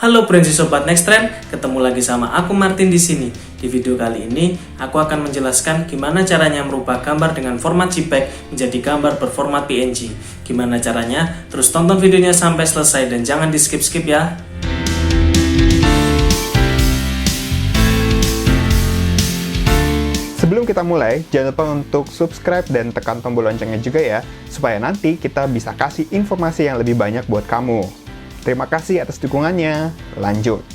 Halo Prinsi Sobat Next Trend, ketemu lagi sama aku Martin di sini. Di video kali ini, aku akan menjelaskan gimana caranya merubah gambar dengan format JPEG menjadi gambar berformat PNG. Gimana caranya? Terus tonton videonya sampai selesai dan jangan di skip-skip ya. Sebelum kita mulai, jangan lupa untuk subscribe dan tekan tombol loncengnya juga ya, supaya nanti kita bisa kasih informasi yang lebih banyak buat kamu. Terima kasih atas dukungannya. Lanjut.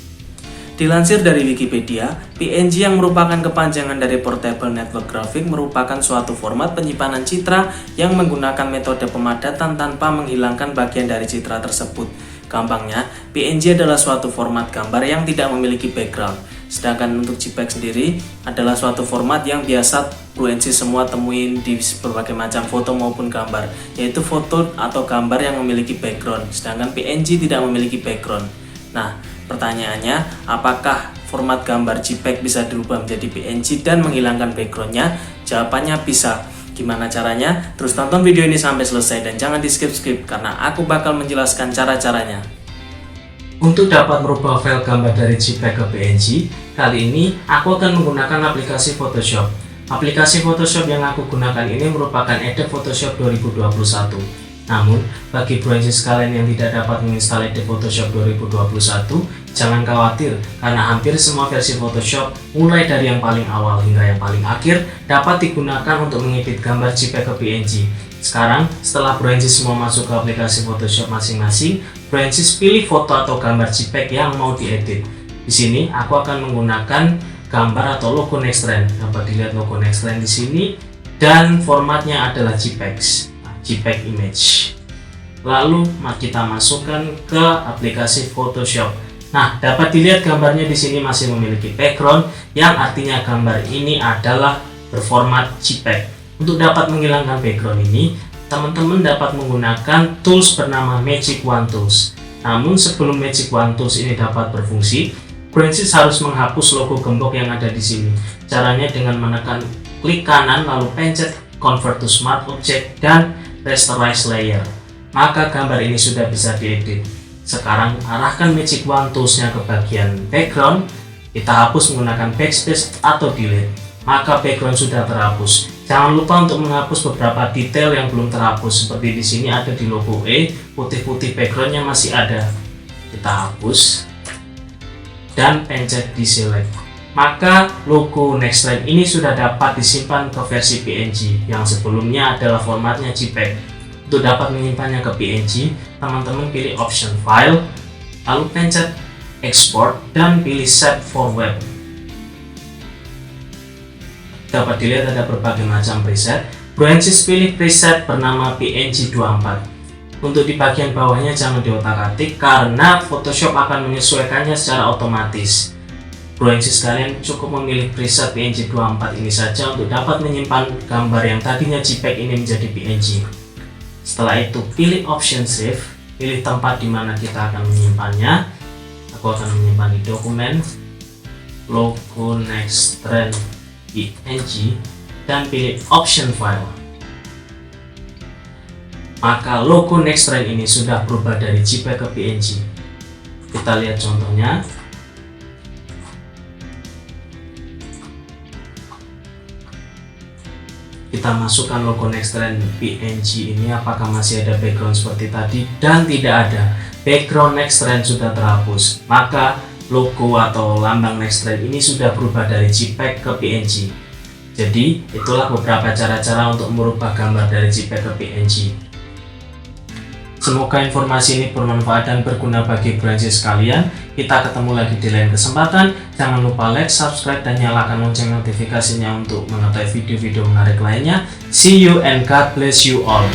Dilansir dari Wikipedia, PNG yang merupakan kepanjangan dari Portable Network Graphic merupakan suatu format penyimpanan citra yang menggunakan metode pemadatan tanpa menghilangkan bagian dari citra tersebut. Gampangnya, PNG adalah suatu format gambar yang tidak memiliki background. Sedangkan untuk JPEG sendiri adalah suatu format yang biasa Prinsi semua temuin di berbagai macam foto maupun gambar, yaitu foto atau gambar yang memiliki background, sedangkan PNG tidak memiliki background. Nah, pertanyaannya, apakah format gambar JPEG bisa dirubah menjadi PNG dan menghilangkan backgroundnya? Jawabannya bisa. Gimana caranya? Terus tonton video ini sampai selesai dan jangan di skip-skip karena aku bakal menjelaskan cara-caranya. Untuk dapat merubah file gambar dari JPEG ke PNG, kali ini aku akan menggunakan aplikasi Photoshop. Aplikasi Photoshop yang aku gunakan ini merupakan Adobe Photoshop 2021. Namun, bagi Prinsi sekalian yang tidak dapat menginstal Adobe Photoshop 2021, jangan khawatir karena hampir semua versi Photoshop, mulai dari yang paling awal hingga yang paling akhir, dapat digunakan untuk mengedit gambar JPEG ke PNG. Sekarang, setelah Prinsi semua masuk ke aplikasi Photoshop masing-masing, Prinsi pilih foto atau gambar JPEG yang mau diedit. Di sini, aku akan menggunakan gambar atau logo Next Trend. Dapat dilihat logo Next Trend di sini, dan formatnya adalah JPEG, JPEG image. Lalu kita masukkan ke aplikasi Photoshop. Nah, dapat dilihat gambarnya di sini masih memiliki background, yang artinya gambar ini adalah berformat JPEG. Untuk dapat menghilangkan background ini, teman-teman dapat menggunakan tools bernama Magic Wand Tools. Namun sebelum Magic Wand Tools ini dapat berfungsi, Prinsi harus menghapus logo gembok yang ada di sini. Caranya dengan menekan klik kanan lalu pencet Convert to Smart Object dan Rasterize Layer. Maka gambar ini sudah bisa diedit. Sekarang arahkan Magic Wand Tools-nya ke bagian background. Kita hapus menggunakan backspace atau delete. Maka background sudah terhapus. Jangan lupa untuk menghapus beberapa detail yang belum terhapus. Seperti di sini ada di logo E, putih-putih backgroundnya masih ada. Kita hapus dan pencet deselect. Maka logo Next Trend ini sudah dapat disimpan ke versi PNG yang sebelumnya adalah formatnya JPEG. Untuk dapat menyimpannya ke PNG, teman-teman pilih option file, lalu pencet export dan pilih save for web. Dapat dilihat ada berbagai macam preset. Prinsi pilih preset bernama PNG 24. Untuk di bagian bawahnya jangan diotak-atik karena Photoshop akan menyesuaikannya secara otomatis. Prinsi sekalian cukup memilih preset PNG 24 ini saja untuk dapat menyimpan gambar yang tadinya JPEG ini menjadi PNG. Setelah itu pilih option save, pilih tempat di mana kita akan menyimpannya. Aku akan menyimpan di dokumen logo Next Trend PNG dan pilih option file. Maka logo Next Trend ini sudah berubah dari JPEG ke PNG. Kita lihat contohnya. Kita masukkan logo Next Trend PNG ini, apakah masih ada background seperti tadi, dan tidak ada. Background Next Trend sudah terhapus. Maka logo atau lambang Next Trend ini sudah berubah dari JPEG ke PNG. Jadi, itulah beberapa cara-cara untuk merubah gambar dari JPEG ke PNG. Semoga informasi ini bermanfaat dan berguna bagi Prinsi sekalian. Kita ketemu lagi di lain kesempatan. Jangan lupa like, subscribe, dan nyalakan lonceng notifikasinya untuk mengetahui video-video menarik lainnya. See you and God bless you all.